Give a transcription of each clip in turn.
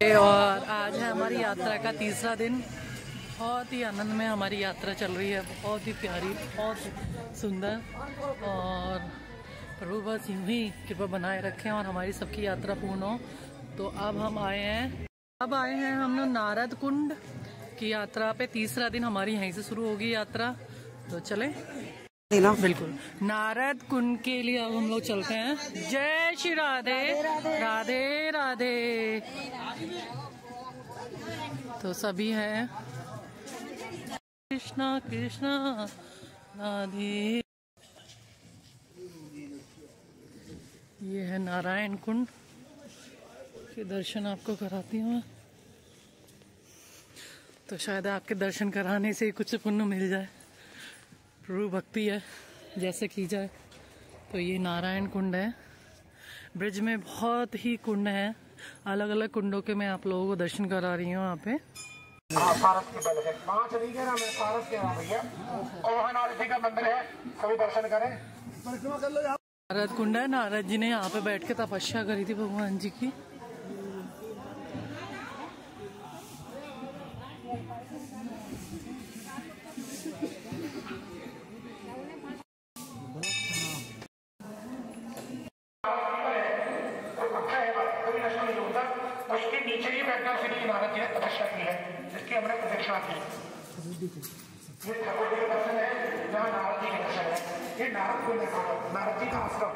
और आज है हमारी यात्रा का तीसरा दिन। बहुत ही आनंद में हमारी यात्रा चल रही है, बहुत ही प्यारी, बहुत सुंदर। और प्रभु बस यूं ही कृपा बनाए रखें और हमारी सबकी यात्रा पूर्ण हो। तो अब हम आए हैं हम लोग नारद कुंड की यात्रा पे। तीसरा दिन हमारी यहीं से शुरू होगी यात्रा, तो चलें। बिल्कुल, नारद कुंड के लिए अब हम लोग चलते हैं। जय श्री राधे राधे राधे। तो सभी हैं कृष्णा कृष्णा राधे। ये है नारायण कुंड के दर्शन आपको कराती हूँ। तो शायद आपके दर्शन कराने से कुछ पुण्य मिल जाए। प्रभु भक्ति है जैसे की जाए। तो ये नारायण कुंड है। ब्रिज में बहुत ही कुंड है, अलग अलग कुंडों के मैं आप लोगों को दर्शन करा रही हूँ यहाँ पे। पारस की बल है, पांच नहीं कह रहा मैं, पारस कह रहा भैया। और वहाँ नारद जी का मंदिर है, सभी दर्शन करें, परिक्रमा कर लो। नारद कुंड है। नारद जी ने यहाँ पे बैठ के तपस्या करी थी भगवान जी की। उसके नीचे ही बैठना श्री नारद जी ने तपस्या की है, जिसकी हमने प्रदक्षिणा की। ये ठाकुर जी का दर्शन है, जहाँ नारद जी के दर्शन है। ये नारद कुंड है, नारद जी का आश्रम।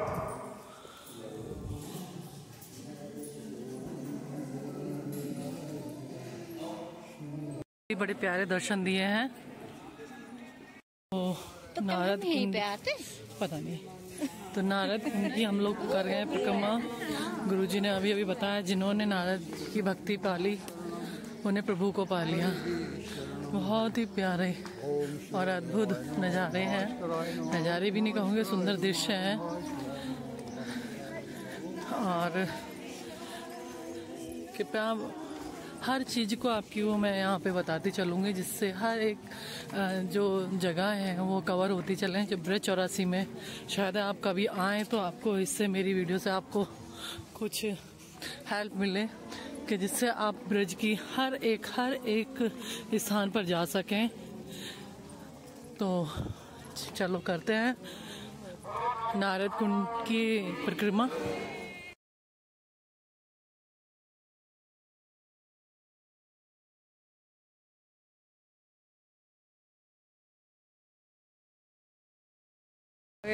बड़े प्यारे दर्शन दिए हैं। तो नारद कुंड पता नहीं। तो नारद कुंड की हम लोग कर गए परिक्रमा। गुरुजी ने अभी अभी बताया, जिन्होंने नारद की भक्ति पाली उन्हें प्रभु को पा लिया। बहुत ही प्यारे और अद्भुत नज़ारे हैं। नज़ारे भी नहीं कहूँगे, सुंदर दृश्य है। और कृपया हर चीज़ को आपकी वो मैं यहाँ पे बताती चलूँगी, जिससे हर एक जो जगह है वो कवर होती चलें। जब ब्रिज 84 में शायद आप कभी आएँ तो आपको इससे, मेरी वीडियो से आपको कुछ हेल्प मिले, कि जिससे आप ब्रिज की हर एक स्थान पर जा सकें। तो चलो करते हैं नारद कुंड की परिक्रमा।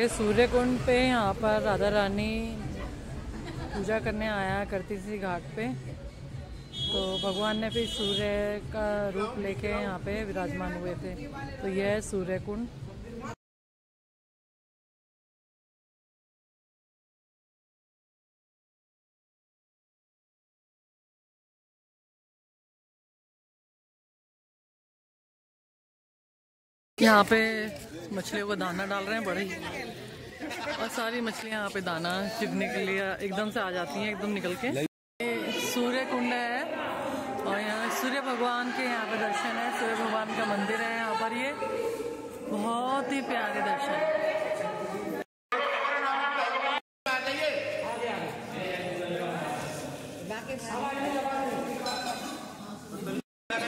सूर्य कुंड पे यहाँ पर राधा रानी पूजा करने आया करती थी घाट पे। तो भगवान ने फिर सूर्य का रूप लेके यहाँ पे विराजमान हुए थे। तो यह है सूर्य कुंड। यहाँ पे मछलियों को दाना डाल रहे हैं, बड़े ही, और सारी मछलियाँ यहाँ पे दाना चुगने के लिए एकदम से आ जाती हैं, एकदम निकल के। सूर्य कुंड है और यहाँ सूर्य भगवान के यहाँ पे दर्शन है। सूर्य भगवान का मंदिर है यहाँ पर। ये बहुत ही प्यारे दर्शन।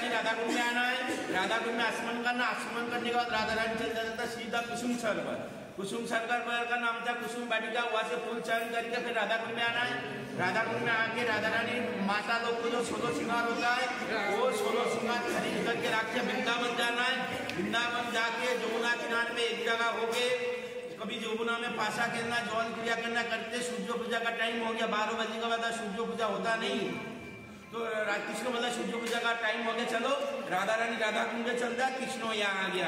राधा कुंड में आना है, राधा कुंड में आसमन करना। आसमन करने के बाद राधा रानी चल जाता सीधा कुसुम सरोवर। कुसुम सरोवर का नाम था कुसुम वाटिका। वहां से फूल चयन करके फिर राधा कुंड में आना है। राधा कुंड में आके राधा रानी माता लोग को जो 16 श्रृंगार होता है, वो 16 श्रृंगार खरीद करके राख्य वृंदावन जाना है। वृंदावन जाके जमुना किनारे में एक जगह होके कभी जमुना में पासा खेलना, जल क्रिया करना करते। सूर्य पूजा का टाइम हो गया, 12 बजे के बाद सूर्य पूजा होता नहीं। तो कृष्ण मतलब सूर्य पूजा का टाइम हो गया, चलो राधा रानी राधा कुंड चल जाए। कृष्ण यहाँ आ गया।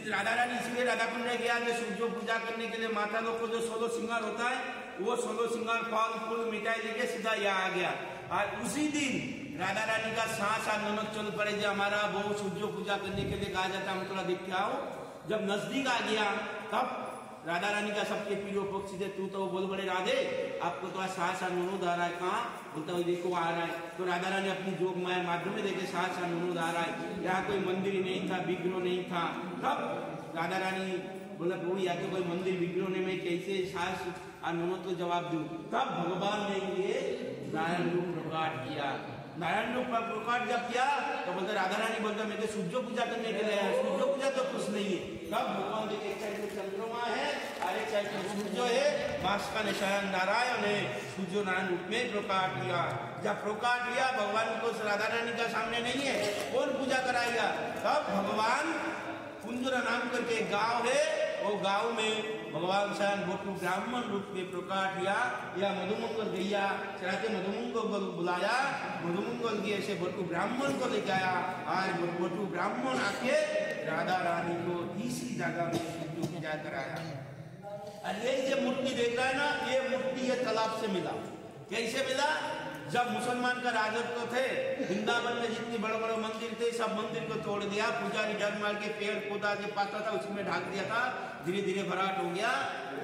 राधा रानी इसलिए राधा कुंड में गया कि सूर्य पूजा करने के लिए माता लोग को जो 16 श्रृंगार होता है, वो 16 श्रृंगार फल फूल मिठाई लेके सीधा यहाँ आ गया। और उसी दिन राधा रानी का सांस और ननद चल पड़े। जो हमारा वो सूर्य पूजा करने के लिए कहा जाता है, हम थोड़ा देख के आओ। जब नजदीक आ गया तब राधा रानी का सबके प्रियो पक्षी थे, तू तो बोल बड़े राधे, आपको तो सास और ननद आ रहा है। कहाँ बोलता है, देखो आ रहा है। तो राधा रानी अपनी जोग माया माध्यम में देखे सास और ननद आ रहा है। यहाँ कोई मंदिर नहीं था, विग्रह नहीं था। तब राधा रानी बोला, प्रभु या तो कोई मंदिर विग्रह ने मैं कैसे सास और ननद को जवाब दूं। तब भगवान ने ये नारायण रूप प्रकट किया। नारायण ने प्रकट जब किया तो बोलते राधा रानी बोलते मैं तो सूर्य पूजा करने के लिए आया, सूर्य पूजा तो कुछ नहीं है। तब भगवान देखे एक साइड में चंद्रमा है और एक साइड में सूर्य है, मास का निशान नारायण है, सूर्य नारायण रूप में प्रकट किया। जब प्रकट किया भगवान को राधा रानी का सामने नहीं है, कौन पूजा कराएगा? तब भगवान कुंजरा नाम करके एक गांव है, वो गांव में भगवान शायद बटू ब्राह्मण रूप में प्रकट किया या मधुमंगल गैया चढ़ाते मधुमंगल को बुलाया, मधुमंगल की ऐसे बटू ब्राह्मण को लेके आया और बटू ब्राह्मण आके राधा रानी को तीसरी जगह में सूर्य पूजा कराया। और ये मूर्ति देख रहा है ना, ये मूर्ति ये तालाब से मिला। कैसे मिला? जब मुसलमान का राजत्व थे, वृंदावन में जितने बड़े बड़े मंदिर थे सब मंदिर को तोड़ दिया, पुजारी जल मार के पेड़ पौधा जो पाता था उसमें ढाक दिया था, धीरे धीरे भराट हो गया,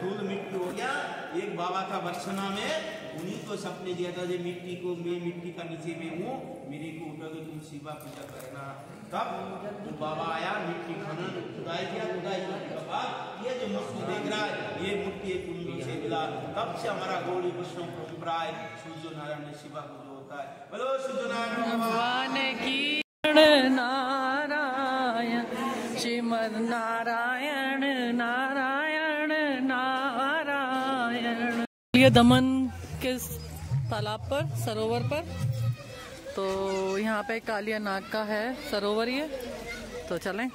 धूल मिट्टी हो गया। एक बाबा था बरसना में, उन्हीं को सपने दिया था जो मिट्टी को मैं मिट्टी का नीचे में हूँ, मेरे को उठोगे तुम शिवा पूजा करना। तब तो बाबा आया, मिट्टी खनन खुदाई किया, खुदाई करने के बाद ये जो मूर्ति देख रहा है ये मूर्ति एक कुंडी से मिला। तब से हमारा गौड़ी वैष्णव परंपरा है, सूर्य नारायण शिवा पूजा होता है। बोलो सूर्य नारायण भगवान की। नारायण श्रीमद नारायण नारायण नारायण। ये दमन के तालाब पर, सरोवर पर, तो यहाँ पे कालिया नाग का है सरोवर ये, तो चलें।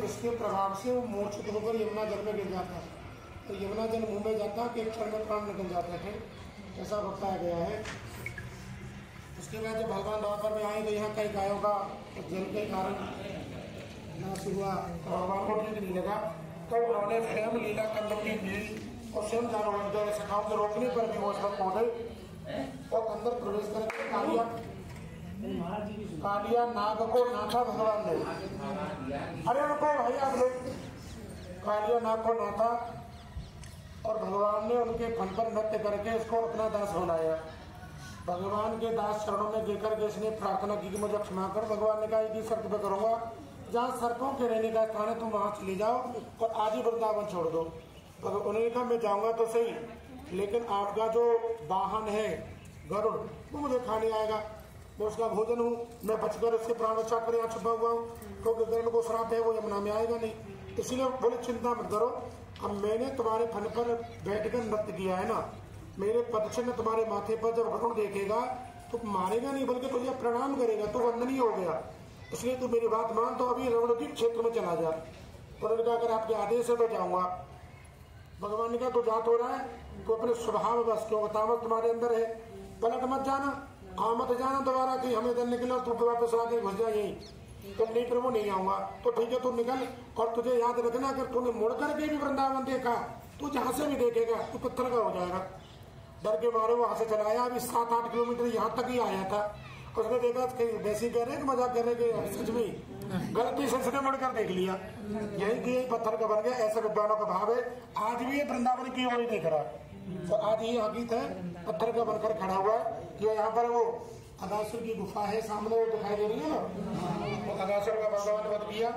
उसके प्रभाव से वो मूर्छित होकर यमुना जल में गिर जाता है, तो यमुना जल मुंह में जाता कि एक क्षण में प्राण निकल जाते थे, ऐसा बताया गया है। उसके बाद जब भगवान द्वापर में आए तो यहाँ कई गायों का जल के कारण नाश हुआ, भगवान को ठीक नहीं लगा, तो उन्होंने स्वयं लीला कंदमनी दी और स्वयं जानवर सखाओं के रोकने पर भी वो सब पौधे और अंदर प्रवेश करके कालिया नाग को नाथा भगवान ने। अरे रुको भाई आप लोग, कालिया नाग को नाथा और भगवान ने उनके फन पर नृत्य करके उसको अपना दास बनाया। भगवान के दास चरणों में गिरकर के इसने प्रार्थना की कि मुझे क्षमा कर। भगवान ने कहा एक शर्त पे करूंगा, जहाँ सर्पों के रहने का स्थान है तुम वहां चले जाओ और आज ही वृंदावन छोड़ दो। उन्होंने कहा मैं जाऊंगा तो सही, लेकिन आपका जो वाहन है गरुड़ वो मुझे खाने आएगा, मैं उसका भोजन हूँ, मैं बचकर उसके प्राण रक्षा कर यहाँ छुपा हुआ हूँ, क्योंकि गरुड़ को श्राप है वो यमुना में आएगा नहीं। इसलिए बोले चिंता मत करो, अब मैंने तुम्हारे फन पर बैठकर नृत्य किया है ना, मेरे पदचिन्ह तुम्हारे माथे पर जब गरुड़ देखेगा तो मारेगा नहीं बल्कि तुझे प्रणाम करेगा, तो वंदनीय हो गया। इसलिए तू मेरी बात मान, तो अभी रणदीप क्षेत्र में चला जा। उन्होंने कहा अगर आपके आदेश है तो जाऊंगा। भगवान ने कहा तो जा तो रहा है तो अपने स्वभाव बस, क्यों तामस तुम्हारे अंदर है, पलट मत जाना, मत जाना दोबारा कि हमें दल निकला तू वापस आके घुस जा यही, तो नहीं प्रभु नहीं आऊंगा। तो ठीक है तू निकल, और तुझे याद रखना अगर तूने मुड़ करके भी वृंदावन देखा तो जहाँ से भी देखेगा तू पत्थर का हो जाएगा। डर के मारे वहां से चलाया, अभी 7-8 किलोमीटर यहाँ तक ही आया था। उसने देखा वैसे कह रहे मजाक कर रहे सच में गलती से उसने मुड़कर देख लिया, यही पत्थर का बन गया। ऐसे विद्वानों का भाव है, आज भी ये वृंदावन की ओर ही देख रहा है। तो आज ये हकीकत है, पत्थर का बनकर खड़ा हुआ है। कि यहाँ पर वो अगासुर की गुफा है सामने वो दिखाई दे रही है ना, तो अगासुर का भगवान वध किया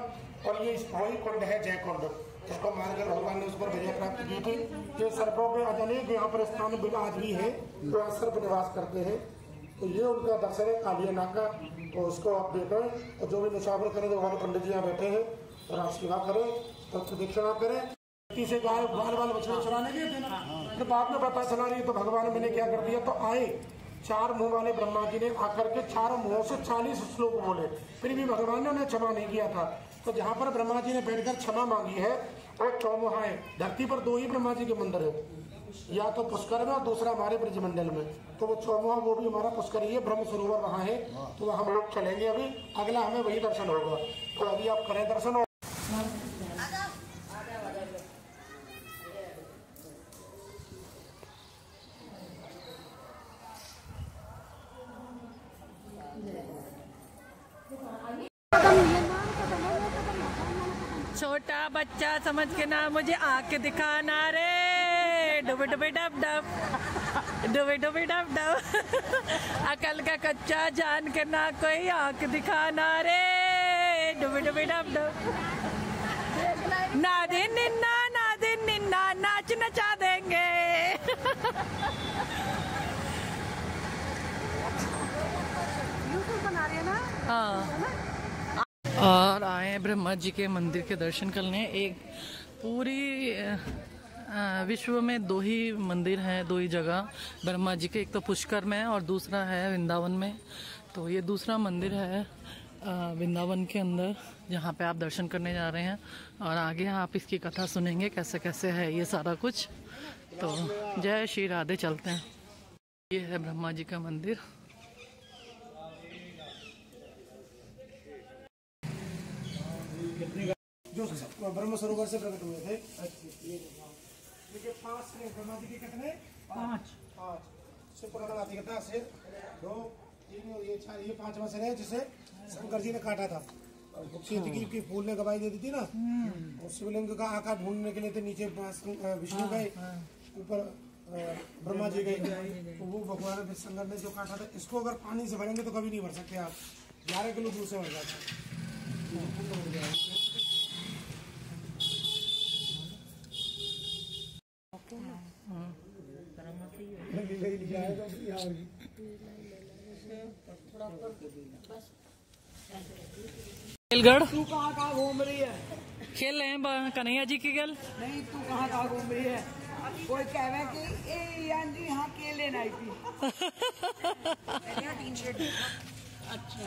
और ये वही कुंड है जय कुंड, जिसको मारकर भगवान ने उस पर विजय प्राप्त की थी। ये सर्पों के अनेक यहाँ पर स्थान बिना आज भी है, तो यहाँ सर्प निवास करते हैं। तो ये उनका दर्शन है कालिया नाग का, तो उसको आप देखें और जो भी निशावर करें तो वहाँ पंडित जी यहाँ बैठे हैं और आप सेवा करें तो प्रदक्षिणा करें। से गाय बाल बछड़ा चलाने गए थे ना, तो बाद में पता चला रही तो भगवान मैंने क्या कर दिया, तो आए 4 मुंह वाले ब्रह्मा जी ने आकर के 4 मुंहों से 40 श्लोक बोले, फिर भी भगवान ने उन्हें क्षमा नहीं किया था। तो जहाँ पर ब्रह्मा जी ने बैठकर क्षमा मांगी है वो चौमुहा है। धरती पर 2 ही ब्रह्मा जी के मंदिर है, या तो पुष्कर में और दूसरा हमारे ब्रजमंडल में। तो वो चौमुहा वो भी हमारा पुष्कर ही है, ब्रह्म सरोवर वहाँ है, तो हम लोग चलेंगे अभी, अगला हमें वही दर्शन होगा। तो अभी आप करें दर्शन। भगवान ने की क्षण नारायण नारायण नारायण। ये दमन के तालाब पर सरोवर पर, तो यहाँ पे कालिया नाग का है सरोवर ये, तो यहाँ पे ब्रह्मा जी ने बैठकर क्षमा मांगी है, तो वो चौमुहा वो भी हमारा पुष्कर ही है, ब्रह्म सरोवर वहाँ है, तो हमारे ब्रजमंडल में। तो वो चौमुहा वो भी हमारा पुष्कर ही है, ब्रह्म सरोवर वहाँ है, तो अभी आप करें दर्शन। छोटा बच्चा समझ के ना मुझे आंख दिखाना रे, डुबे डुबे डब डब, डुबे डुबे डब डब। अकल का कच्चा जान के ना कोई आंख दिखाना रे, डुबे डुबे डब डब। ना दिन निन्ना नाच नचा देंगे। बना रही है ना। हाँ, और आए हैं ब्रह्मा जी के मंदिर के दर्शन करने। एक पूरी विश्व में दो ही मंदिर हैं, दो ही जगह ब्रह्मा जी के, एक तो पुष्कर में और दूसरा है वृंदावन में। तो ये दूसरा मंदिर है वृंदावन के अंदर, जहाँ पे आप दर्शन करने जा रहे हैं। और आगे आप इसकी कथा सुनेंगे कैसे कैसे है ये सारा कुछ। तो जय श्री राधे, चलते हैं। ये है ब्रह्मा जी का मंदिर। जो ब्रह्म सरोवर से प्रकट हुए थे। देखिए 5 से ब्रह्मा जी के कितने? 5 से पूर्णमासी कितना? से 2 3 और ये 4, ये 5वां सिर है जिसे शंकर जी ने काटा था। केतकी की फूल ने गवाही दे दी थी ना। और शिवलिंग का आकार ढूंढने के लिए थे, नीचे विष्णु गए, ऊपर ब्रह्मा जी गए। तो वो भगवान शंकर ने जो काटा था, इसको अगर पानी से भरेंगे तो कभी नहीं भर सकते आप। 11 किलो दूर से भर जाता है। खेलगढ़ तू कहाँ घूम रही है? खेल रहे हैं कन्हैया जी की गल। नहीं, तू कहाँ घूम रही है? कोई कहे कि ए यान जी यहाँ केले नहीं थी। अच्छा,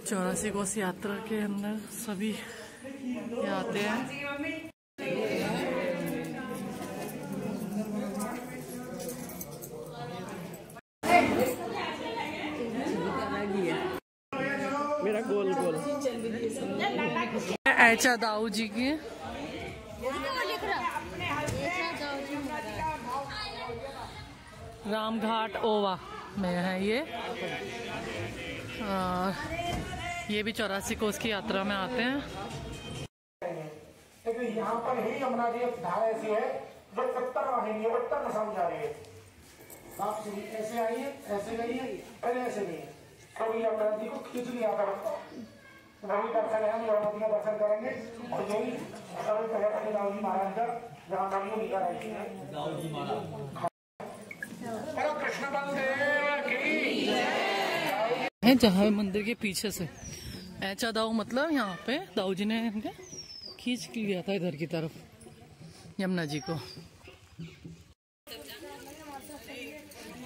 84 कोस यात्रा के अंदर सभी आते हैं। मेरा गोल गोल ऐचा दाऊ जी की रामघाट ओवा में है ये। ये भी 84 कोस की यात्रा में आते हैं। लेकिन यहाँ पर ही यमुना जी एक धारा ऐसी है जो उत्तर वाहिनी, उत्तर दिशा में जा रही है। आप ऐसे आई है, ऐसे गई है, फिर ऐसे गई है। तो यमुना जी को खींच लिया था। वही दर्शन है, हम यमुना जी का दर्शन करेंगे। और यही दाऊ जी महाराज का, जहाँ नदियों निकल रही है। दाऊ जी महाराज कृष्ण बलदेव की है, जहाँ मंदिर के पीछे से ऐचा दाऊ, मतलब यहाँ पे दाऊ जी ने खींच लिया था इधर की तरफ यमुना जी को।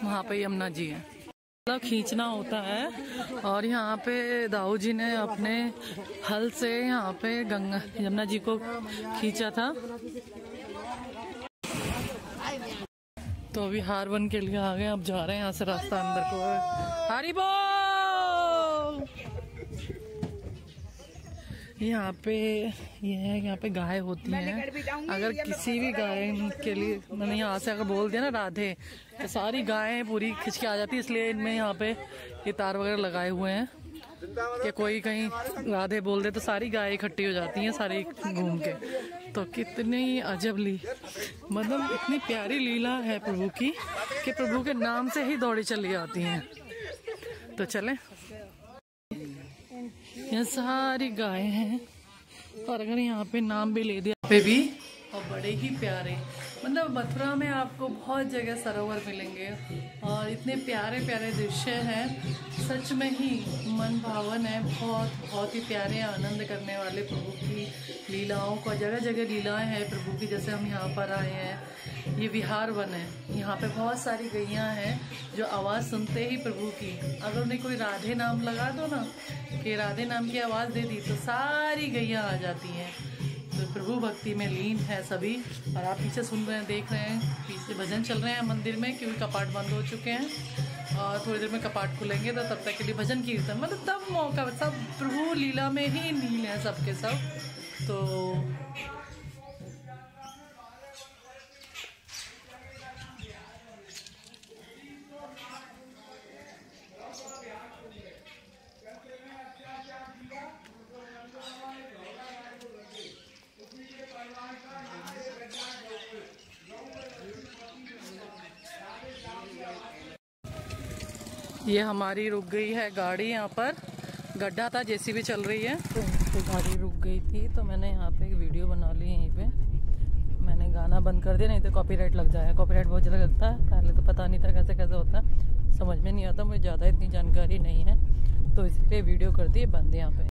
वहाँ पे यमुना जी है, मतलब खींचना होता है। और यहाँ पे दाऊ जी ने अपने हल से यहाँ पे गंगा यमुना जी को खींचा था। तो अभी हारवन के लिए आ गए, अब जा रहे हैं यहाँ से रास्ता अंदर को। हरी बोल। यहाँ पे ये है, यहाँ पे गाय होती हैं। अगर किसी भी गाय के लिए मैंने यहाँ से अगर बोल दिया ना राधे, तो सारी गायें पूरी खिंच के आ जाती है। इसलिए इनमें यहाँ पे ये तार वगैरह लगाए हुए हैं कि कोई कहीं राधे बोल दे तो सारी गायें इकट्ठी हो जाती हैं सारी घूम के। तो कितनी अजब मतलब इतनी प्यारी लीला है प्रभु की कि प्रभु के नाम से ही दौड़ी चली आती हैं। तो चले, यहाँ सारी गाय हैं। और अगर यहाँ पे नाम भी ले दिया पे भी, और बड़े ही प्यारे, मतलब मथुरा में आपको बहुत जगह सरोवर मिलेंगे और इतने प्यारे प्यारे दृश्य हैं, सच में ही मन भावन है। बहुत ही प्यारे, आनंद करने वाले प्रभु की लीलाओं को, जगह जगह लीलाएं हैं प्रभु की। जैसे हम यहाँ पर आए हैं, ये विहार वन है, यहाँ पे बहुत सारी गैयाँ हैं जो आवाज़ सुनते ही प्रभु की, अगर उन्हें कोई राधे नाम लगा दो ना, कि राधे नाम की आवाज़ दे दी, तो सारी गैयाँ आ जाती हैं। तो प्रभु भक्ति में लीन है सभी। और आप पीछे सुन रहे हैं, देख रहे हैं, पीछे भजन चल रहे हैं मंदिर में, क्योंकि कपाट बंद हो चुके हैं और थोड़ी देर में कपाट खुलेंगे। तो तब तक के लिए भजन कीर्तन, मतलब तब मौका, सब प्रभु लीला में ही लीन है सबके सब। तो ये हमारी रुक गई है गाड़ी, यहाँ पर गड्ढा था, जेसीबी चल रही है तो गाड़ी रुक गई थी, तो मैंने यहाँ पे एक वीडियो बना ली। यहीं पे मैंने गाना बंद कर दिया, नहीं तो कॉपीराइट लग जाएगा। कॉपीराइट बहुत ज़्यादा लगता है, पहले तो पता नहीं था कैसे कैसे होता है, समझ में नहीं आता, मुझे ज़्यादा इतनी जानकारी नहीं है, तो इसलिए वीडियो कर दी बंद यहाँ पे।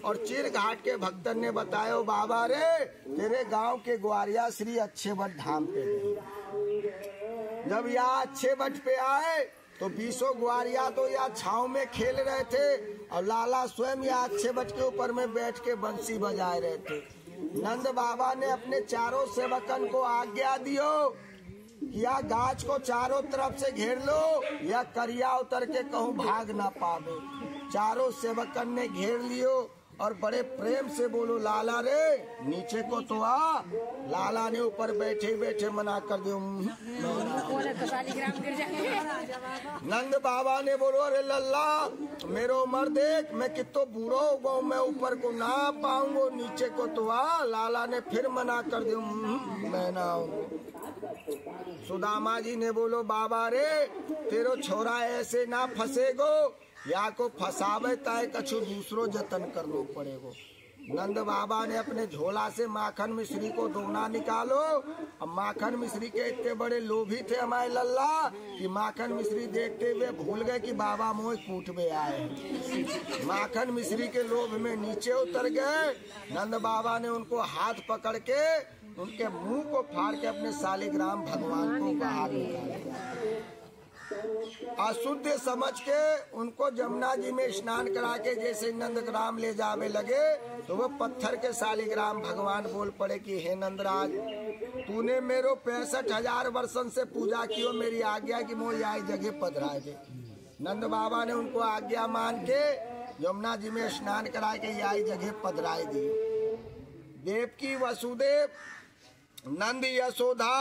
और चीर घाट के भक्तन ने बताया बाबा रे तेरे गांव के ग्वारिया श्री अच्छे भट्ट धाम पे गए। जब यहाँ अच्छे भट्ट पे आए तो 20 ग्वारिया तो यहाँ छाव में खेल रहे थे और लाला स्वयं यहाँ अच्छे भट्ट के ऊपर में बैठ के बंसी बजाए रहे थे। नंद बाबा ने अपने चारों सेवकन को आज्ञा दियो या गाछ को चारों तरफ से घेर लो या करिया उतर के कहूँ भाग ना पावे। चारों सेवकन ने घेर लियो और बड़े प्रेम से बोलो लाला रे नीचे को तो आ। लाला ने ऊपर बैठे बैठे मना कर दियो। नंद बाबा ने बोलो अरे लल्ला मेरो उम्र देख, मैं कितो बूढ़ो हो गो, मैं ऊपर को ना पाऊंगा, नीचे को तो आ। लाला ने फिर मना कर दियो मैं ना आऊंगा। सुदामा जी ने बोलो बाबा रे तेरो छोरा ऐसे ना फंसेगो, या को फसावे ताए कछु दूसरो जतन करनो पड़ेगो। नंद बाबा ने अपने झोला से माखन मिश्री को दोना निकालो। अब माखन मिश्री के इतने बड़े लोभी थे हमारे लल्ला कि माखन मिश्री देखते हुए भूल गए कि बाबा मोह कूट में आए। माखन मिश्री के लोभ में नीचे उतर गए। नंद बाबा ने उनको हाथ पकड़ के उनके मुंह को फाड़ के अपने शालिग्राम भगवान को बाहर निकाला। अशुद्ध समझ के उनको जमुना जी में स्नान करा के जैसे नंदग्राम ले जावे लगे तो वो पत्थर के शालिग्राम भगवान बोल पड़े कि हे नंदराज तूने मेरो 65,000 वर्षन से पूजा कियो, मेरी आज्ञा की मोह आई जगह पधराए दे। नंद बाबा ने उनको आज्ञा मान के यमुना जी में स्नान करा के आई जगह पधराए दी। देवकी वसुदेव नंद यशोदा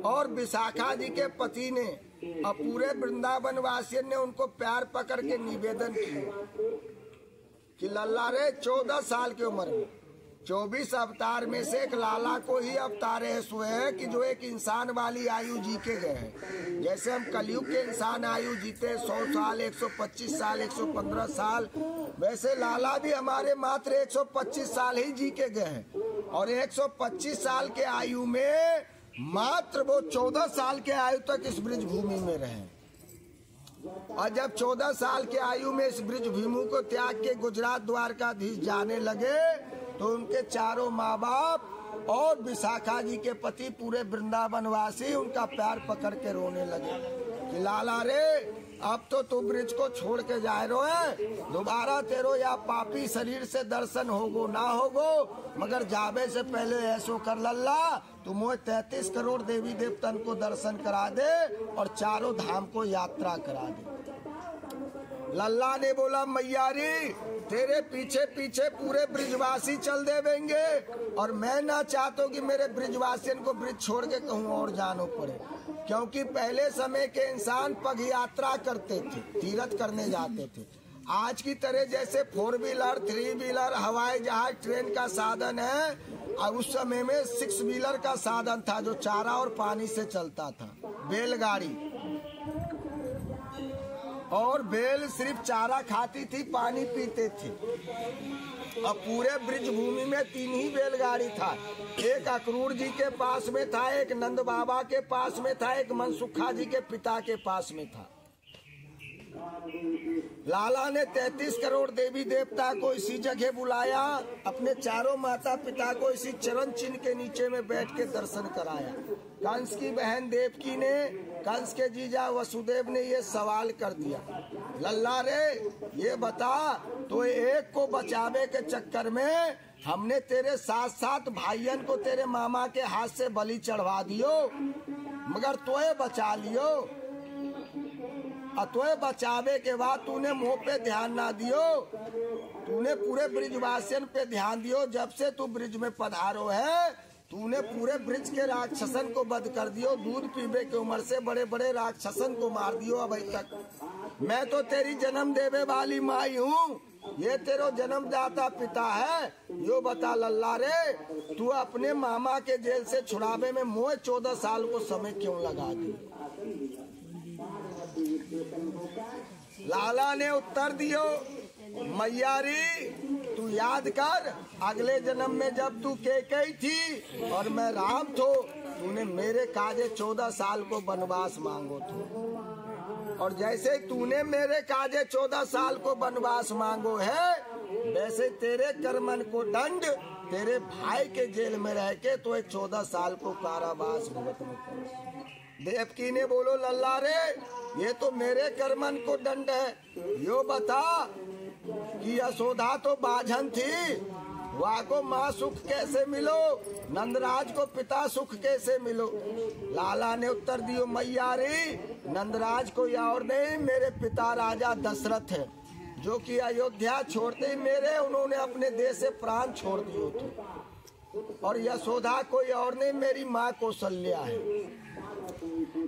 और विशाखा जी के पति ने और पूरे वृंदावन वासियों ने उनको प्यार पकड़ के निवेदन किया कि लल्ला रे 14 साल की उम्र में 24 अवतार में से एक लाला को ही अवतार हुए हैं कि जो एक इंसान वाली आयु जी के गए हैं। जैसे हम कलयुग के इंसान आयु जीते 100 साल 125 साल 115 साल, वैसे लाला भी हमारे मात्र 125 साल ही जी के गए हैं। और 125 साल के आयु में मात्र वो 14 साल के आयु तक इस ब्रिज भूमि में रहे। और जब 14 साल के आयु में इस ब्रिज भूमि को त्याग के गुजरात द्वारकाधीश जाने लगे तो उनके चारों माँ बाप और विशाखा जी के पति पूरे वृंदावन वासी उनका पैर पकड़ के रोने लगे कि लाला रे अब तो तू ब्रिज को छोड़ के जा रो है, दोबारा तेरो या पापी शरीर से दर्शन होगो ना होगो, मगर जावे से पहले ऐसो कर लल्ला तू मोह 33 करोड़ देवी देवतन को दर्शन करा दे और चारों धाम को यात्रा करा दे। लल्ला ने बोला मैयारी तेरे पीछे पीछे पूरे ब्रिजवासी चल देवेंगे और मैं ना चाहता हूँ कि मेरे ब्रिजवासियों को ब्रिज छोड़ के कहूँ और जानो पड़े, क्योंकि पहले समय के इंसान पग यात्रा करते थे, तीर्थ करने जाते थे। आज की तरह जैसे 4 व्हीलर 3 व्हीलर हवाई जहाज ट्रेन का साधन है, और उस समय में 6 व्हीलर का साधन था जो चारा और पानी से चलता था, बैलगाड़ी। और बैल सिर्फ चारा खाती थी, पानी पीते थे। अब पूरे ब्रिज भूमि में 3 ही बैलगाड़ी था। एक अक्रूर जी के पास में था, एक नंद बाबा के पास में था, एक मनसुखा जी के पिता के पास में था। लाला ने 33 करोड़ देवी देवता को इसी जगह बुलाया, अपने चारों माता पिता को इसी चरण चिन्ह के नीचे में बैठ के दर्शन कराया। कंस की बहन देवकी ने कंस के जीजा वसुदेव ने ये सवाल कर दिया, लल्ला रे ये बता तो एक को बचावे के चक्कर में हमने तेरे 7 भाइयन को तेरे मामा के हाथ से बलि चढ़वा दियो, मगर तोए बचा लियो। अतोए बचावे के बाद तूने मुंह पे ध्यान ना दियो, तूने पूरे ब्रिजवासियन पे ध्यान दियो। जब से तू ब्रिज में पधारो है तूने पूरे ब्रिज के राक्षसन को वध कर दियो, दूध पीबे की उम्र से बड़े बड़े राक्षसन को मार दियो। अभी तक मैं तो तेरी जन्म देवे वाली माई हूँ, ये तेरो जन्मदाता पिता है। यो बता लल्ला रे तू अपने मामा के जेल से छुड़ावे में मोह 14 साल को समय क्यों लगा दी? लाला ने उत्तर दियो, मैयारी तू याद कर, अगले जन्म में जब तू केकई थी और मैं राम थो, तूने मेरे काजे 14 साल को वनवास मांगो थो, और जैसे तूने मेरे काजे 14 साल को वनवास मांगो है, वैसे तेरे कर्मन को दंड तेरे भाई के जेल में रह के तो एक 14 साल को कारावास भुगतने पड़े। देवकी ने बोलो, लल्ला रे ये तो मेरे कर्मन को दंड है, यो बता कि यशोदा तो बाझन थी, वहाँ को माँ सुख कैसे मिलो, नंदराज को पिता सुख कैसे मिलो। लाला ने उत्तर दियो, मैयारी नंदराज को और नहीं, मेरे पिता राजा दशरथ है, जो कि अयोध्या छोड़ते ही मेरे उन्होंने अपने देश से प्राण छोड़ दिए थे, और यशोदा कोई और नहीं, मेरी माँ कौशल्या है।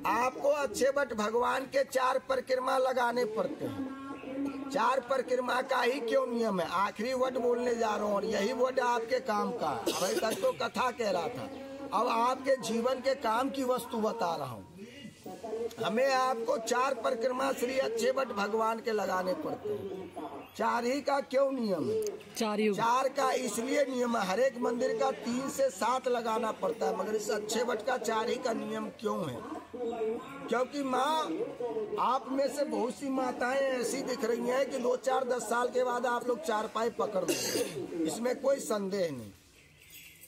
आपको अच्छे बट भगवान के 4 परिक्रमा लगाने पड़ते हैं। 4 परिक्रमा का ही क्यों नियम है, आखिरी वर्ड बोलने जा रहा हूँ, और यही वर्ड आपके काम का। भाई तक तो कथा कह रहा था, अब आपके जीवन के काम की वस्तु बता रहा हूँ। हमें आपको 4 परिक्रमा श्री अच्छे बट भगवान के लगाने पड़ते हैं। 4 ही का क्यों नियम है? 4 का इसलिए नियम है, हर एक मंदिर का 3 से 7 लगाना पड़ता है, मगर इस अच्छे बट का 4 ही का नियम क्यों है? क्योंकि माँ आप में से बहुत सी माताएं ऐसी दिख रही हैं कि 2, 4, 10 साल के बाद आप लोग 4 पाई पकड़ लेंगे, इसमें कोई संदेह नहीं।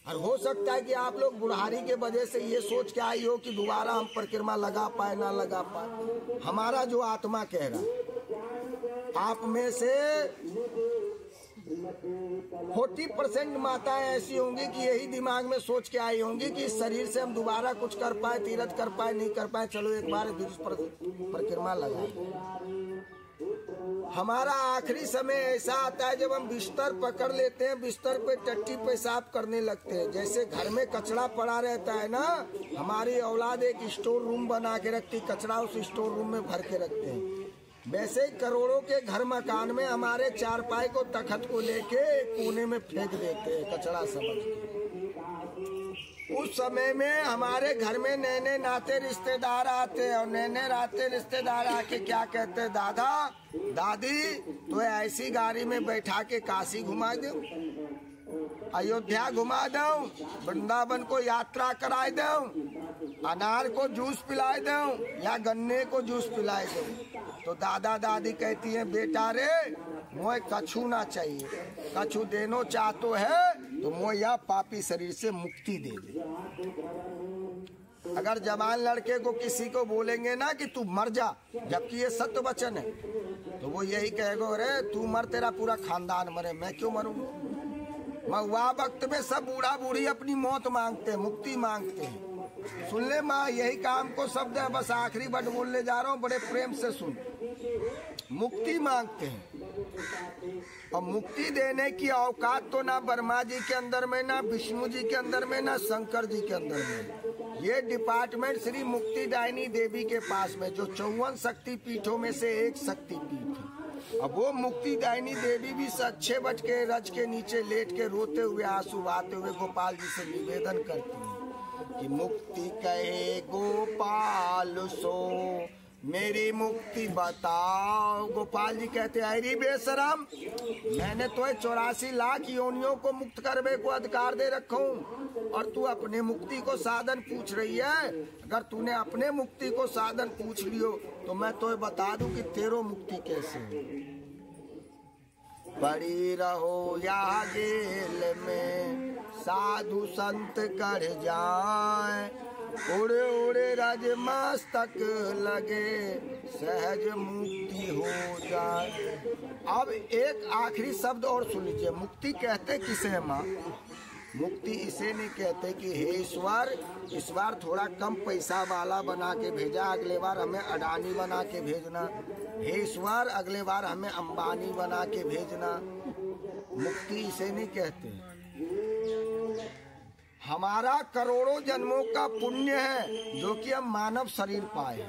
और हो सकता है कि आप लोग बुढ़ारी के वजह से ये सोच के आई हो कि दोबारा हम परिक्रमा लगा पाए ना लगा पाए। हमारा जो आत्मा कह रहा, आप में से 40% माताएं ऐसी होंगी कि यही दिमाग में सोच के आई होंगी कि इस शरीर से हम दोबारा कुछ कर पाए, तीर्थ कर पाए, नहीं कर पाए, चलो एक बार परिक्रमा लगाए। हमारा आखिरी समय ऐसा आता है जब हम बिस्तर पकड़ लेते हैं, बिस्तर पे टट्टी पेशाब करने लगते हैं। जैसे घर में कचरा पड़ा रहता है ना, हमारी औलाद एक स्टोर रूम बना के रखती, कचरा उस स्टोर रूम में भर के रखते हैं। वैसे ही करोड़ों के घर मकान में हमारे चारपाई को, तखत को लेके कोने में फेंक देते हैं कचरा समझ के। उस समय में हमारे घर में नए नए नाते रिश्तेदार आते हैं, और नए नए नाते रिश्तेदार आके क्या कहते हैं, दादा दादी तो ऐसी गाड़ी में बैठा के काशी घुमा दो, अयोध्या घुमा दो, वृंदावन को यात्रा कराए दो, अनार को जूस पिलाए दो या गन्ने को जूस पिलाए दो। तो दादा दादी कहती हैं, बेटा रे मोए कछु ना चाहिए, कछु देनो चाहतो है तो मोए या पापी शरीर से मुक्ति दे दे। अगर जवान लड़के को किसी को बोलेंगे ना कि तू मर जा, जबकि ये सत्य वचन है, तो वो यही कहेगा, अरे तू मर, तेरा पूरा खानदान मरे, मैं क्यों मरूंगा। महुआ वक्त में सब बूढ़ा बूढ़ी अपनी मौत मांगते हैं, मुक्ति मांगते हैं। सुन ले माँ, यही काम को शब्द है, बस आखिरी वर्ड बोलने जा रहा हूँ, बड़े प्रेम से सुन। मुक्ति मांगते हैं, और मुक्ति देने की औकात तो ना ब्रह्मा जी के अंदर में, ना विष्णु जी के अंदर में, ना शंकर जी के अंदर में। ये डिपार्टमेंट श्री मुक्तिदायिनी देवी के पास में, जो 54 शक्ति पीठों में से एक शक्ति पीठ है। अब वो मुक्तिदायिनी देवी भी अच्छे बट के रज के नीचे लेट के रोते हुए, आंसू बहाते हुए गोपाल जी से निवेदन करती है कि मुक्ति कहे गोपाल सो, मेरी मुक्ति बताओ। गोपाल जी कहते, अरे बेशरम, मैंने तो 84 लाख योनियों को मुक्त करने को अधिकार दे रखा हूँ, और तू अपने मुक्ति को साधन पूछ रही है। अगर तूने अपने मुक्ति को साधन पूछ लियो तो मैं तो बता दूं कि तेरो मुक्ति कैसे है। पड़ी रहो या जेल में, साधु संत कर जाए, उड़े उड़े राज मस्तक लगे, सहज मुक्ति हो जाए। अब एक आखिरी शब्द और सुन लीजिए, मुक्ति कहते किसे है माँ? मुक्ति इसे नहीं कहते कि हे ईश्वर, इस बार थोड़ा कम पैसा वाला बना के भेजा, अगले बार हमें अडानी बना के भेजना। हे ईश्वर, अगले बार हमें अंबानी बना के भेजना। मुक्ति इसे नहीं कहते। हमारा करोड़ों जन्मों का पुण्य है जो कि हम मानव शरीर पाए।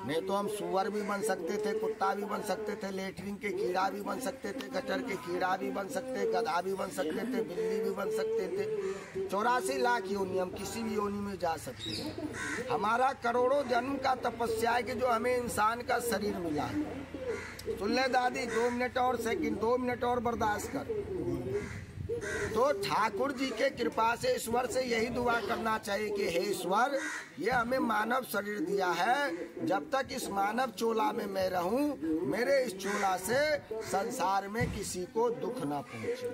नहीं तो हम सुअर भी बन सकते थे, कुत्ता भी बन सकते थे, लेटरिन के कीड़ा भी बन सकते थे, गटर के कीड़ा भी बन सकते, गधा भी बन सकते थे, बिल्ली भी बन सकते थे। 84 लाख योनि, हम किसी भी योनि में जा सकते हैं। हमारा करोड़ों जन्म का तपस्या है कि जो हमें इंसान का शरीर मिला है। सुन ले दादी, 2 मिनट और सेकंड, 2 मिनट और बर्दाश्त कर। तो ठाकुर जी के कृपा से ईश्वर से यही दुआ करना चाहिए कि हे ईश्वर, ये हमें मानव शरीर दिया है, जब तक इस मानव चोला में मैं रहूं, मेरे इस चोला से संसार में किसी को दुख ना पहुंचे।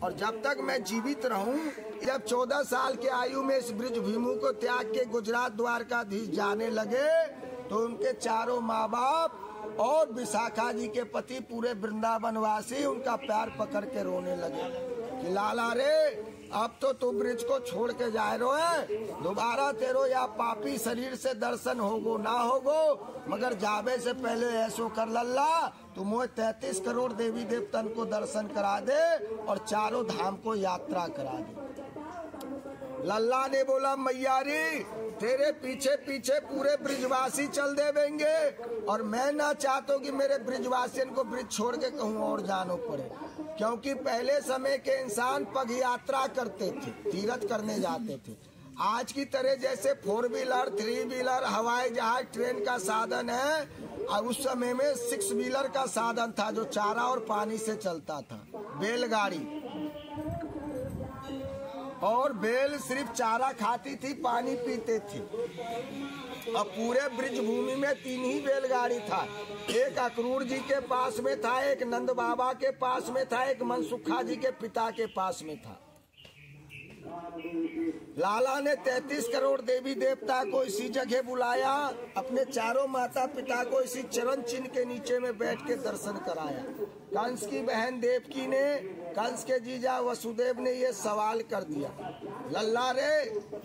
और जब तक मैं जीवित रहूं, जब 14 साल के आयु में इस ब्रिज भूमि को त्याग के गुजरात द्वारकाधीश जाने लगे, तो उनके चारों माँ बाप और विशाखा जी के पति पूरे वृंदावन वासी उनका पैर पकड़ के रोने लगे कि लाला रे, अब तो तू ब्रिज को छोड़ के जा रो है, दोबारा तेरो या पापी शरीर से दर्शन होगो ना होगो, मगर जावे से पहले ऐसो कर लल्ला, तू मोह 33 करोड़ देवी देवतन को दर्शन करा दे और चारों धाम को यात्रा करा दे। लल्ला ने बोला, मैयारी तेरे पीछे पीछे पूरे ब्रिजवासी चल देवेंगे, और मैं ना चाहता हूँ कि मेरे ब्रिजवासियों को ब्रिज छोड़ के कहूँ और जानो पड़े, क्योंकि पहले समय के इंसान पग यात्रा करते थे, तीर्थ करने जाते थे। आज की तरह जैसे 4 व्हीलर, 3 व्हीलर, हवाई जहाज, ट्रेन का साधन है, और उस समय में 6 व्हीलर का साधन था जो चारा और पानी से चलता था, बैलगाड़ी। और बैल सिर्फ चारा खाती थी, पानी पीते थे। अब पूरे ब्रिज भूमि में 3 ही बैलगाड़ी था। एक अक्रूर जी के पास में था, एक नंद बाबा के पास में था, एक मनसुखा जी के पिता के पास में था। लाला ने 33 करोड़ देवी देवता को इसी जगह बुलाया, अपने चारों माता पिता को इसी चरण चिन्ह के नीचे में बैठ के दर्शन कराया। कंस की बहन देवकी ने, कंस के जीजा वसुदेव ने ये सवाल कर दिया, लल्ला रे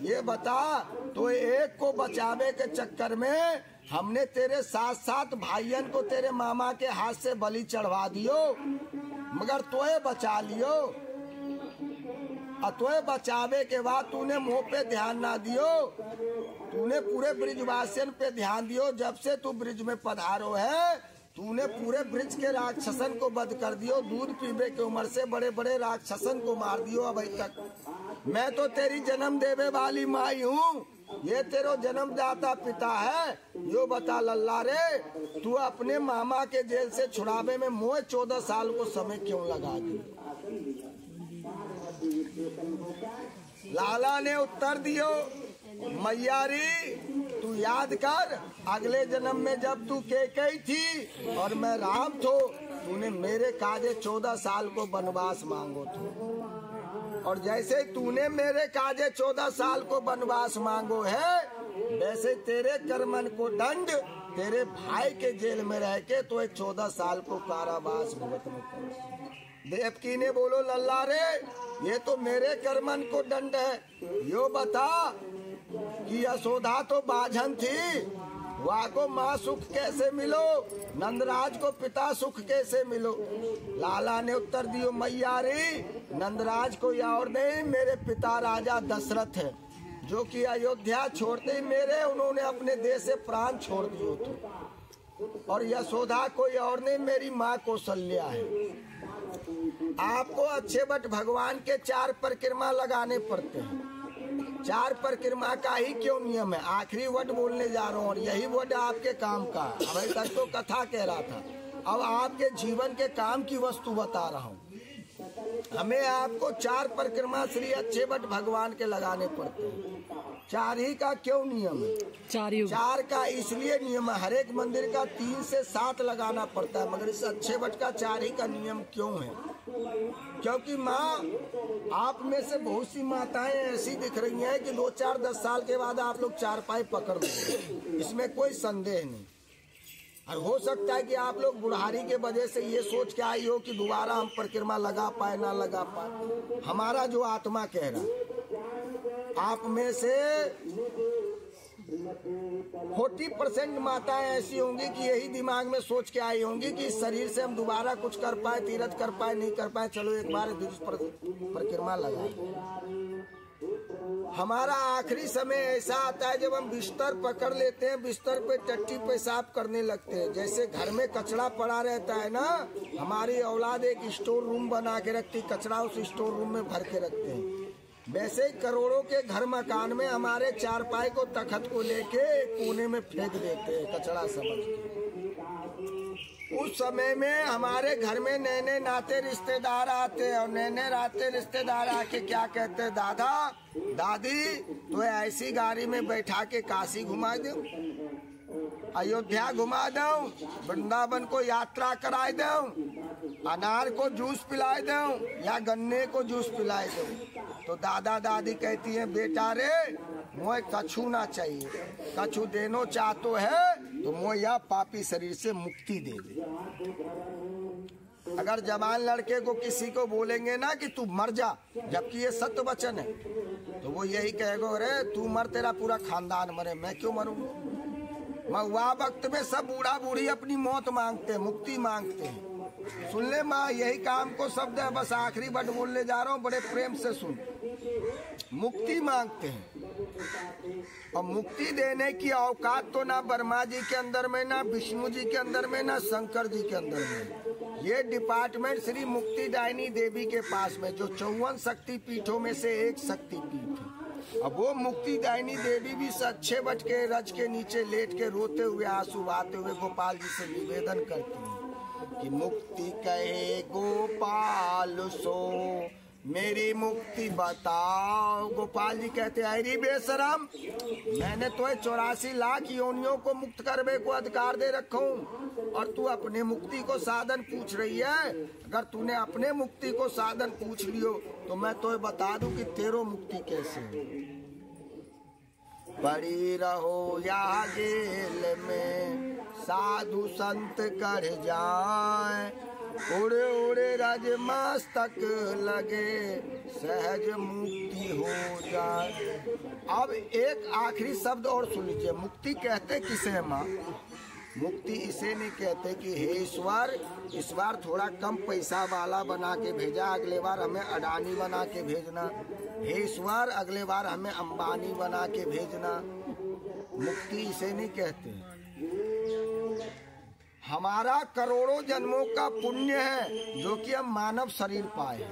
ये बता, तो एक को बचावे के चक्कर में हमने तेरे 7 भाइयन को तेरे मामा के हाथ से बलि चढ़वा दियो, मगर तोए बचा लियो, और तोए बचावे के बाद तूने मुँह पे ध्यान ना दियो, तूने पूरे ब्रिजवासियन पे ध्यान दियो। जब से तू ब्रिज में पधारो है, तूने पूरे ब्रिज के राक्षसन को वध कर दियो, दूध पीबे की उम्र से बड़े बड़े राक्षसन को मार दियो अभी तक। मैं तो तेरी जन्म देवे वाली माई हूँ, ये तेरो जन्मदाता पिता है। यो बता लल्ला रे, तू अपने मामा के जेल से छुड़ावे में मोह 14 साल को समय क्यों लगा दी? लाला ने उत्तर दियो, मैयारी तू याद कर, अगले जन्म में जब तू केकई थी और मैं राम थो, तूने मेरे काजे 14 साल को वनवास मांगो थो, और जैसे तूने मेरे काजे 14 साल को वनवास मांगो है, वैसे तेरे कर्मन को दंड तेरे भाई के जेल में रह के तो 14 साल को कारावास भुगतने पड़े। देवकी ने बोलो, लल्ला रे ये तो मेरे कर्मन को दंड है। यो बता कि यशोदा तो बाझन थी, वहाँ को माँ सुख कैसे मिलो, नंदराज को पिता सुख कैसे मिलो? लाला ने उत्तर दियो, मैयारी नंदराज को और नहीं, मेरे पिता राजा दशरथ है, जो कि अयोध्या छोड़ते ही मेरे उन्होंने अपने देश से प्राण छोड़ दिए थे। और यशोदा कोई और नहीं, मेरी माँ कौशल्या है। आपको अच्छे बट भगवान के 4 परिक्रमा लगाने पड़ते हैं। 4 परिक्रमा का ही क्यों नियम है? आखिरी वर्ड बोलने जा रहा हूँ और यही वर्ड आपके काम का। अभी तक तो कथा कह रहा था, अब आपके जीवन के काम की वस्तु बता रहा हूँ। हमें आपको 4 परिक्रमा श्री अच्छे बट भगवान के लगाने पड़ते हैं। 4 ही का क्यों नियम है? 4 का इसलिए नियम है, हर एक मंदिर का 3 से 7 लगाना पड़ता है, मगर इस अच्छे बट का 4 ही का नियम क्यों है? क्योंकि माँ, आप में से बहुत सी माताएं ऐसी दिख रही हैं कि 2, 4, 10 साल के बाद आप लोग 4 पाई पकड़ लेंगे, इसमें कोई संदेह नहीं। और हो सकता है कि आप लोग बुढ़ारी के वजह से ये सोच के आई हो कि दोबारा हम परिक्रमा लगा पाए ना लगा पाए। हमारा जो आत्मा कह रहा, आप में से 40% माताएं ऐसी होंगी कि यही दिमाग में सोच के आई होंगी कि इस शरीर से हम दोबारा कुछ कर पाए, तीर्थ कर पाए, नहीं कर पाए, चलो एक बार परिक्रमा लगाए। हमारा आखिरी समय ऐसा आता है जब हम बिस्तर पकड़ लेते हैं, बिस्तर पे टट्टी पेशाब करने लगते हैं। जैसे घर में कचरा पड़ा रहता है ना, हमारी औलाद एक स्टोर रूम बना के रखती, कचरा उस स्टोर रूम में भर के रखते हैं। वैसे करोड़ों के घर मकान में हमारे चारपाई को, तखत को लेके कोने में फेंक देते हैं कचरा समझ के। उस समय में हमारे घर में नए नए नाते रिश्तेदार आते हैं और नए नए नाते रिश्तेदार आके क्या कहते हैं, दादा दादी तो ऐसी गाड़ी में बैठा के काशी घुमा दो, अयोध्या घुमा दो, वृंदावन को यात्रा कराए दो, अनार को जूस पिलाए दो या गन्ने को जूस पिलाए दो। तो दादा दादी कहती हैं, बेटा रे मोए कछु ना चाहिए, कछु देनो चाहतो है तो मोए यह पापी शरीर से मुक्ति दे दे। अगर जवान लड़के को किसी को बोलेंगे ना कि तू मर जा, जबकि ये सत्य वचन है, तो वो यही कहेगा, अरे तू मर, तेरा पूरा खानदान मरे, मैं क्यों मरूं। महुआ वक्त में सब बूढ़ा बूढ़ी अपनी मौत मांगते हैं, मुक्ति मांगते हैं। सुन ले माँ, यही काम को शब्द है, बस आखिरी वर्ड बोलने जा रहा हूँ, बड़े प्रेम से सुन। मुक्ति मांगते हैं और मुक्ति देने की औकात तो ना ब्रह्मा जी के अंदर में, ना विष्णु जी के अंदर में, ना शंकर जी के अंदर में। ये डिपार्टमेंट श्री मुक्तिदायिनी देवी के पास में, जो 54 शक्ति पीठों में से एक शक्ति पीठ है। अब वो मुक्तिदायिनी देवी भी अच्छे बट के रज के नीचे लेट के रोते हुए, आंसू बहाते हुए गोपाल जी से निवेदन करती है कि मुक्ति कहे गोपाल सो, मेरी मुक्ति बताओ। गोपाल जी कहते हैं, अरे बेशरम, मैंने तो 84 लाख योनियों को मुक्त करने को अधिकार दे रखा हूँ और तू अपने मुक्ति को साधन पूछ रही है। अगर तूने अपने मुक्ति को साधन पूछ लियो तो मैं तो बता दूं कि तेरो मुक्ति कैसे है। पड़ी रहो या जेल में साधु संत कर जाए, उड़े उड़े राज मस्तक लगे सहज मुक्ति हो जाए। अब एक आखिरी शब्द और सुन लीजिए, मुक्ति कहते किसे है माँ? मुक्ति इसे नहीं कहते कि हे ईश्वर, इस बार थोड़ा कम पैसा वाला बना के भेजा, अगले बार हमें अडानी बना के भेजना। हे ईश्वर, अगले बार हमें अंबानी बना के भेजना। मुक्ति इसे नहीं कहते। हमारा करोड़ों जन्मों का पुण्य है जो कि हम मानव शरीर पाए।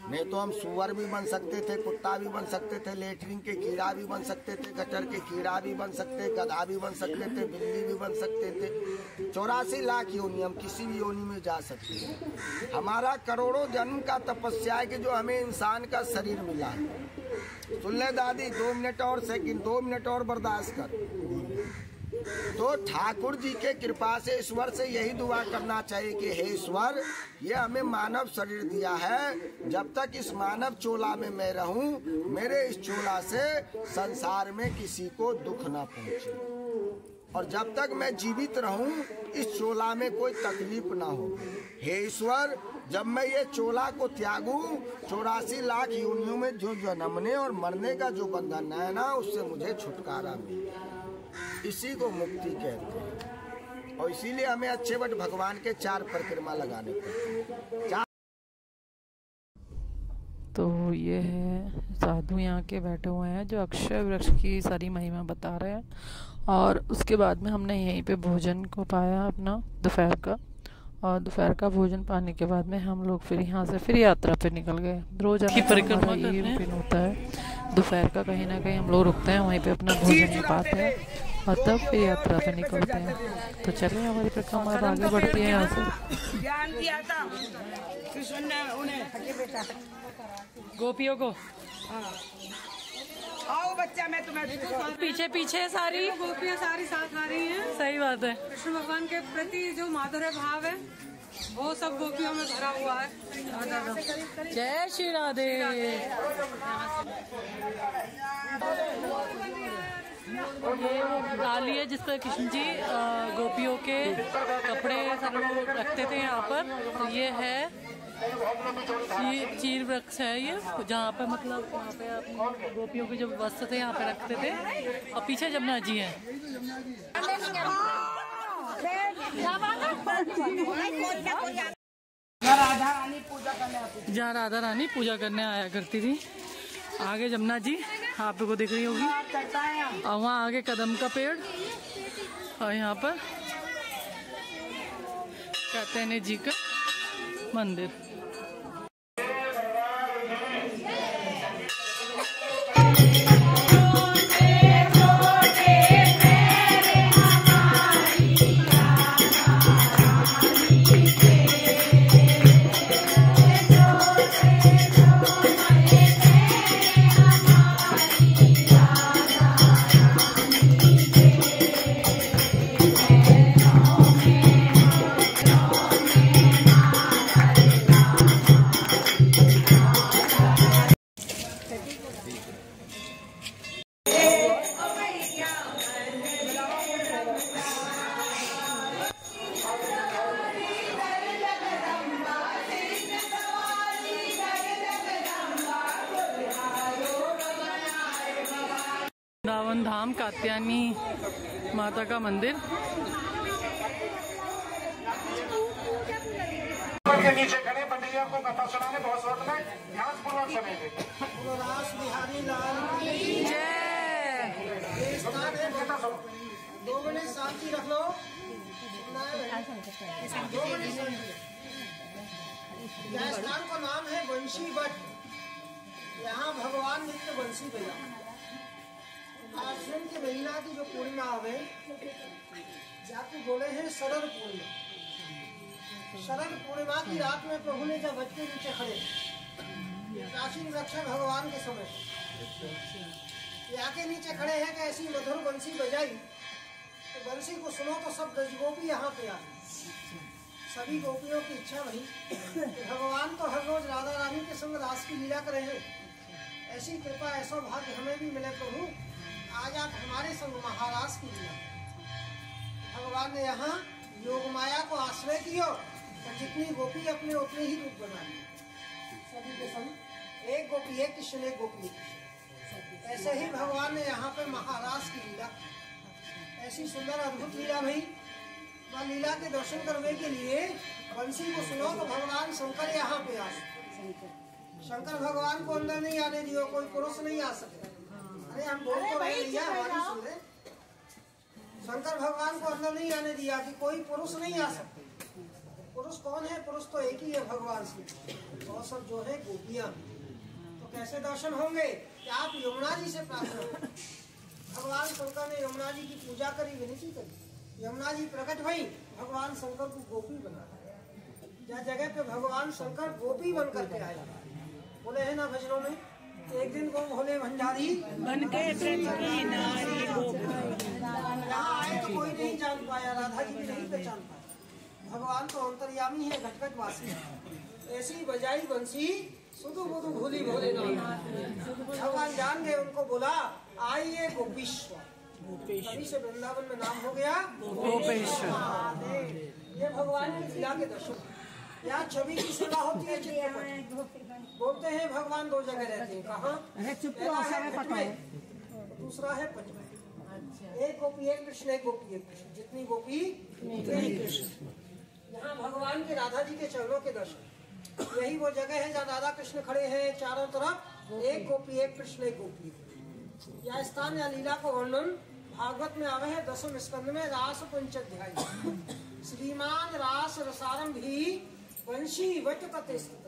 नहीं तो हम सुअर भी बन सकते थे, कुत्ता भी बन सकते थे, लेटरिन के कीड़ा भी बन सकते थे, गटर के कीड़ा भी बन सकते, गधा भी बन सकते थे, बिल्ली भी बन सकते थे। 84 लाख योनि, हम किसी भी योनि में जा सकते हैं। हमारा करोड़ों जन्म का तपस्या है कि जो हमें इंसान का शरीर मिला है। सुन ले दादी, 2 मिनट और सेकंड, 2 मिनट और बर्दाश्त कर। तो ठाकुर जी के कृपा से ईश्वर से यही दुआ करना चाहिए कि हे ईश्वर, ये हमें मानव शरीर दिया है, जब तक इस मानव चोला में मैं रहूं, मेरे इस चोला से संसार में किसी को दुख ना पहुंचे, और जब तक मैं जीवित रहूं इस चोला में कोई तकलीफ ना हो। हे ईश्वर, जब मैं ये चोला को त्यागूं, 84 लाख योनियों में जो जन्मने और मरने का जो बंधन है ना, उससे मुझे छुटकारा मिले। इसी को मुक्ति कहते हैं। और इसीलिए हमें अच्छे बट भगवान के 4 परिक्रमा लगाने पड़ते हैं। तो ये है साधु यहाँ के बैठे हुए हैं जो अक्षय वृक्ष की सारी महिमा बता रहे हैं। और उसके बाद में हमने यहीं पे भोजन को पाया अपना दोपहर का, और दोपहर का भोजन पाने के बाद में हम लोग फिर यहाँ से फिर यात्रा पे निकल गए। रोजाना की परिक्रमा यही रूटीन होता है, दोपहर का कहीं ना कहीं हम लोग रुकते हैं, वहीं पे अपना भोजन पाते हैं और तब फिर यात्रा पे निकलते हैं। तो चलिए हमारी परिक्रमा आगे बढ़ती है यहाँ से। ज्ञान दिया था कृष्ण ने उन्हें गोपियों को, आओ बच्चा मैं तुम्हें पीछे पीछे सारी गोपियाँ सारी साथ आ रही हैं। सही बात है। कृष्ण भगवान के प्रति जो माधुर्य भाव है वो सब गोपियों में भरा हुआ है। जय श्री राधे। ये डाली है जिस पर कृष्ण जी गोपियों के कपड़े सब लोग रखते थे यहाँ पर। तो ये है चीर वृक्ष है ये, जहाँ पे मतलब यहाँ पे अपनी गोपियों के जो वस्त्र थे यहाँ पे रखते थे। और पीछे जमुना जी है, जहाँ राधा रानी पूजा करने आया करती थी। आगे जमुना जी आपको दिख रही होगी, और वहाँ आगे कदम का पेड़, और यहाँ पर कात्यायनी जी का मंदिर। वृंदावन धाम कात्यायनी माता का मंदिर। के नीचे खड़े पंडित जी आपको कथा सुनाने बहुत स्वागत है, ध्यानपूर्वक सुनेंगे। दो मिनट शांति रख लो। यह स्थान का नाम है बंशी बट। यहाँ भगवान नित्य बंशी बजा। आश्विन के महीना की जो पूर्णिमा है जाके बोले हैं शरद पूर्णिमा। शरद पूर्णिमा की रात में प्रभु ने जब बच्चे नीचे खड़े, प्राचीन वृक्ष भगवान के समय आके नीचे खड़े हैं कि ऐसी मधुर बंसी बजाई तो बंसी को सुनो तो सब गोपी यहाँ पे आए। सभी गोपियों की इच्छा भई भगवान तो हर रोज राधा रानी के संग रास की लीला करे हैं, ऐसी कृपा ऐसा भाग्य हमें भी मिले प्रभु, आज आप हमारे संग महाराज की लीला। भगवान ने यहाँ योग माया को आश्रय किया और जितनी गोपी अपने उतने ही रूप बना लिए, सभी के संग एक गोपी एक कृष्ण एक गोपी। ऐसे ही भगवान ने यहाँ पे महाराज की लीला, ऐसी सुंदर अद्भुत लीला भई। वह लीला के दर्शन करने के लिए बंसी को सुनो तो भगवान शंकर यहाँ पे आए। शंकर भगवान को अंदर नहीं आने दियो, कोई पुरुष नहीं आ सके। अरे हम बोल तो रहे भैया, हमारी सुन रहे। शंकर भगवान को अंदर नहीं आने दिया कि कोई पुरुष नहीं आ सकते। पुरुष कौन है? पुरुष तो एक ही है, भगवान श्री। और सब जो है गोपियां। तो कैसे दर्शन होंगे कि आप यमुना जी से प्रार्थना करें। भगवान शंकर ने यमुना जी की पूजा करी, विनती करी, यमुना जी प्रकट भई, भगवान शंकर को गोपी बना। जहाँ जगह पे भगवान शंकर गोपी बन करके आए, बोले है ना भजनों में, एक दिन को भोले भंडारी बनके यहाँ आए तो कोई नहीं जान पाया, राधा जी भी नहीं पहचान पाया। भगवान तो अंतर्यामी है, घटघट वासी। ऐसी बजाई बंसी सुधु बुधु भूली भोले नाम। भगवान जान गए, उनको बोला आइए गोपीश्वर। तभी से वृंदावन में नाम हो गया गोपेश्वर। ये भगवान की लीला के दर्शन। यहाँ छवि की सेवा होती है चित्रपट। बोलते हैं भगवान दो जगह रहते हैं, कहाँ? दूसरा है पचमें। एक गोपी एक कृष्ण, एक गोपी एक कृष्ण, जितनी गोपी उतने कृष्ण। यहाँ भगवान के राधा जी के चरणों के दर्शन। यही वो जगह है जहाँ राधा कृष्ण खड़े हैं चारों तरफ, एक गोपी एक कृष्ण एक गोपी। यह स्थान या लीला को वर्णन भागवत में आवे है 10वें स्कंद में रास पंचाध्याय। श्रीमान रास रसारंभी वंशी वट तते स्थित।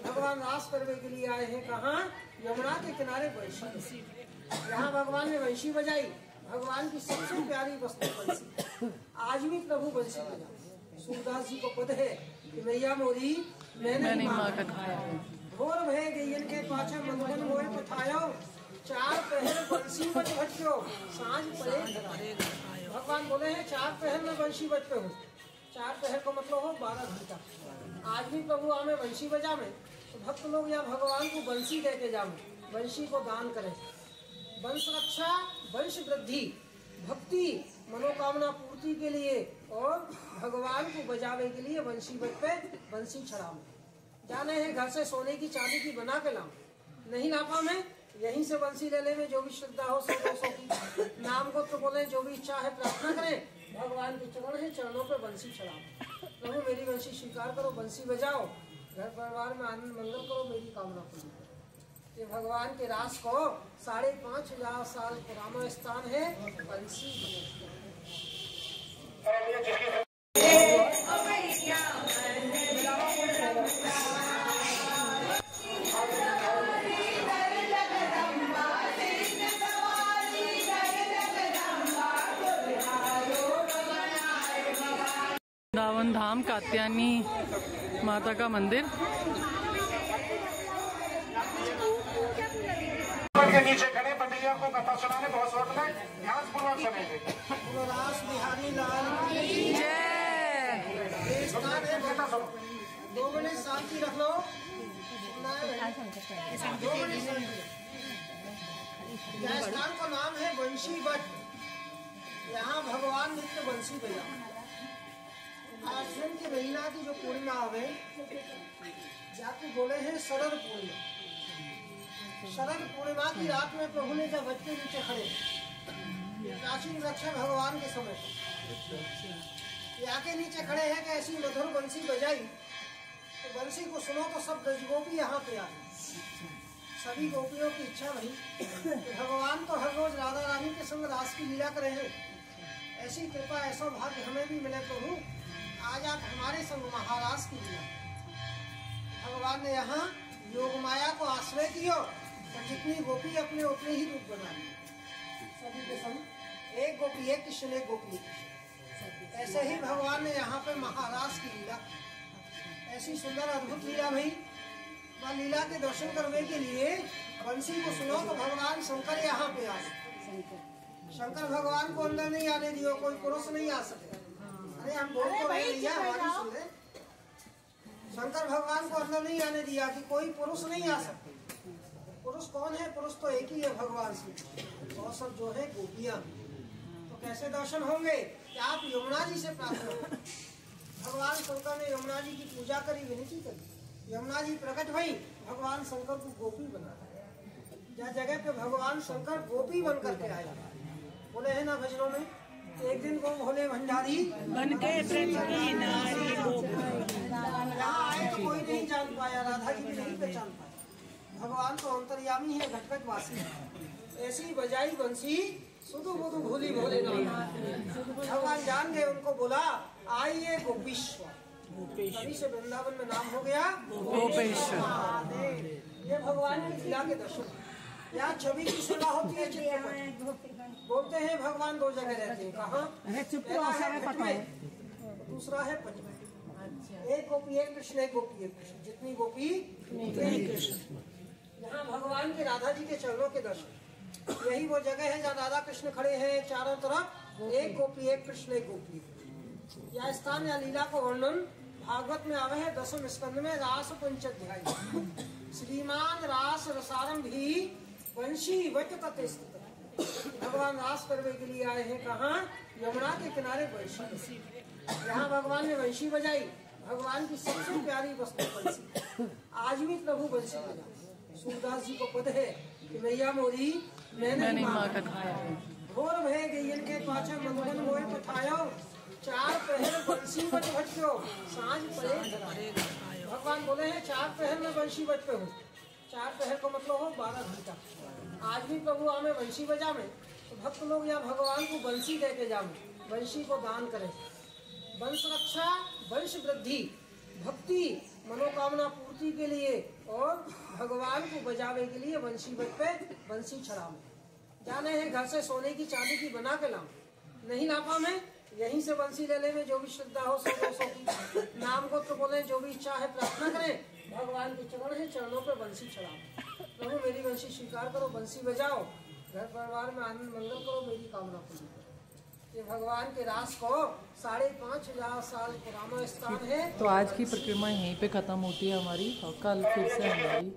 भगवान रास करने के लिए आए हैं कहाँ? यमुना के किनारे वंशी। यहाँ भगवान ने वंशी बजाई, भगवान की सबसे प्यारी वस्तु बंसी। आज भी प्रभु बंसी बजा। सूरदास जी को पद है कि मैया मोरी मैंने घोर भय गयन के पाछे मंगन मोए पठायो, चार पहर बंसी बज भटक्यो सांझ पड़े। भगवान बोले हैं 4 पहर में बंसी बजते हूँ। 4 पहर का मतलब हो 12 घंटा। आज भी प्रभु हमें बंसी बजा में, तो भक्त लोग या भगवान को बंसी दे के जाओ, बंसी को दान करें। वंश रक्षा, वंश वृद्धि, भक्ति, मनोकामना पूर्ति के लिए और भगवान को बजावे के लिए बंसी बजते, बंसी छड़ाओ। जाने हैं घर से सोने की चांदी की बना के लाओ, नहीं ला पाए यहीं से बंसी ले ले में जो भी श्रद्धा हो 100-200 की। नाम को तो बोले जो भी इच्छा है प्रार्थना करें, भगवान के चरण है, चरणों पे बंसी चढ़ाओ। प्रभु मेरी बंसी स्वीकार करो, बंसी बजाओ, घर परिवार में आनंद मंगल करो, मेरी कामना पूरी करो। ये भगवान के रास को 5,500 साल पुराना स्थान है बंसी। वृंदावन धाम कात्यायनी माता का मंदिर। के नीचे खड़े पंडिया को कथा सुनाने बहुत शौक में ध्यान पूर्वक सुनेंगे। रास बिहारी लाल दो मिनट शांति रख लो। यह स्थान का नाम है बंशी बट। यहाँ भगवान नित्य बंशी बजा। आश्विन के महीना की जो पूर्णिमा है जाके बोले हैं शरद पूर्णिमा। शरद पूर्णिमा की रात में प्रभु ने जब बच्चे नीचे खड़े प्राचीन रक्षा भगवान के समय आके नीचे खड़े हैं कि ऐसी मधुर बंसी बजाई तो बंसी को सुनो तो सब ब्रजगोपी यहाँ पे आ गए। सभी गोपियों की इच्छा नहीं कि भगवान तो हर रोज राधा रानी के संग रास की लीला करे हैं। ऐसी कृपा ऐसा भाग्य हमें भी मिले प्रभु, आज आप हमारे संग महारास की लीला। भगवान ने यहाँ योग माया को आश्रय किया और जितनी गोपी अपने उतने ही रूप बना लिए। सभी के संग एक गोपी एक कृष्ण एक गोपी। ऐसे ही भगवान ने यहाँ पे महारास की लीला, ऐसी सुंदर अद्भुत लीला भई। वह लीला के दर्शन करने के लिए बंसी को सुनो तो भगवान शंकर यहाँ पे आ गए। शंकर भगवान को अंदर नहीं आने दियो, कोई पुरुष नहीं आ सके। अरे हम बोल तो रहे लिया हमारी सुन ले। शंकर भगवान को अंदर नहीं आने दिया कि कोई पुरुष नहीं आ सकते। पुरुष कौन है? पुरुष तो एक ही है भगवान से, और सब जो है गोपियां। तो कैसे दर्शन होंगे कि आप यमुना जी से प्रार्थना करें। भगवान शंकर ने यमुना जी की पूजा करी, विनती करी, यमुना जी प्रकट हुई, भगवान शंकर को गोपी बना। जहाँ जगह पे भगवान शंकर गोपी बन करके आए, बोले है ना भजनों में, एक दिन को भोले भंडारी बनके ब्रज की नारी यहाँ आए तो कोई नहीं जान पाया, राधा जी भी नहीं पहचान पाया। भगवान तो अंतर्यामी है, घटघट वासी है। ऐसी बजाई बंसी सुधु बुधु भूली भोले नाथ। भगवान जान गए, उनको बोला आइए गोपीश्वर। तभी से वृंदावन में नाम हो गया गोपेश्वर। ये भगवान की लीला के दर्शन। यहाँ छवि की सेवा होती है चित्रपट। बोलते हैं भगवान दो जगह रहते हैं, कहाँ? दूसरा है पंच में। एक गोपी एक कृष्ण, एक गोपी एक कृष्ण। जितनी गोपी उतने कृष्ण। यहाँ भगवान के राधा जी के चरणों के दर्शन। यही वो जगह है जहाँ राधा कृष्ण खड़े हैं चारों तरफ, एक गोपी एक कृष्ण एक गोपी। यह स्थान या लीला को वर्णन भागवत में आवे है 10वें स्कंद में रास पंचाध्याय। श्रीमान रास रसारंभी वंशी वट तते स्थित। भगवान रास करने के लिए आए हैं कहाँ? यमुना के किनारे वंशी। यहाँ भगवान ने वंशी बजाई। भगवान की सबसे प्यारी वस्तु बंसी। आज भी प्रभु बंसी बजा। सूरदास जी को पद है कि मैया मोरी मैंने माँ का खाया, भोर भय गई के पाछे मधुबन मोए पठायो, चार पहर बंसी बज भटक्यो, सांझ पड़े। भगवान बोले हैं 4 पहर में बंसी बज पे हूँ। 4 पहर को मतलब हो 12 घंटा। आज भी प्रभु हमें बंसी बजा में, तो भक्त लोग यहाँ भगवान को बंसी दे के जाओ, बंसी को दान करें। वंश रक्षा, वंश वृद्धि, भक्ति, मनोकामना पूर्ति के लिए और भगवान को बजावे के लिए बंसी बज पे बंसी छड़ाओ। जाने हैं घर से सोने की चांदी की बना के लाओ, नहीं ला पाओ में यहीं से बंसी ले ले में जो भी श्रद्धा हो 100-200 की नाम को तो बोले, जो भी इच्छा है प्रार्थना करें। भगवान के चरण है, चरणों पे बंसी चढ़ाओ। प्रभु मेरी बंसी स्वीकार करो, बंसी बजाओ, घर परिवार में आनंद मंगल करो, मेरी कामना पूरी करो। ये भगवान के रास को 5,500 साल पुराना स्थान है। तो आज की परिक्रमा यहीं पे खत्म होती है हमारी, और कल फिर से हमारी